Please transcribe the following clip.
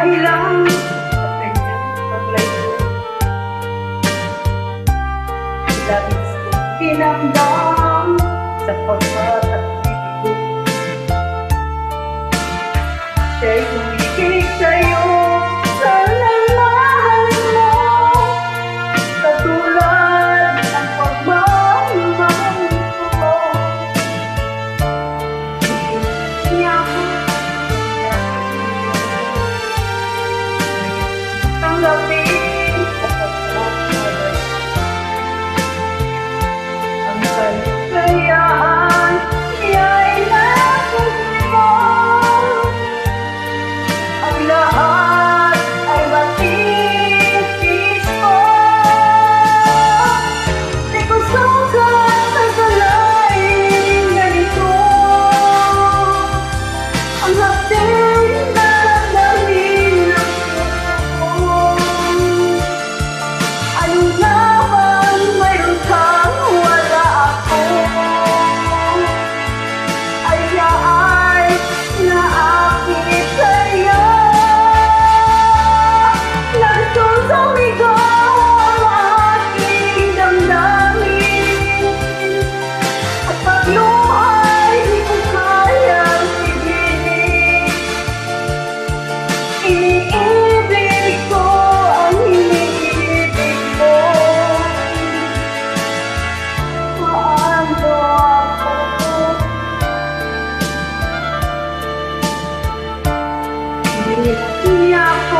buhay lang sa kanyang paglayo. Labis kong dinamdam sa pagkat at bibigo. Siya'y tumikinig sa'yo sa nalmahan mo, katulad ng pagmamahal ko. Niya ako tanggapin sa pagkakalay. Ang kaligayaan niya'y nakunin mo. Ang lahat ay matitis mo. Di ko sukat sa kalaing ganito. Ang hapting naramdamin ng puso ko. Ano na bang mayroon kang wala ako? Ay naakit sa'yo. Nagsusumigaw ang aking damdamin, at pagluhay di ko kayang pigilin. Iniibig ko ang iniibig mo. Paano ako? Niya ako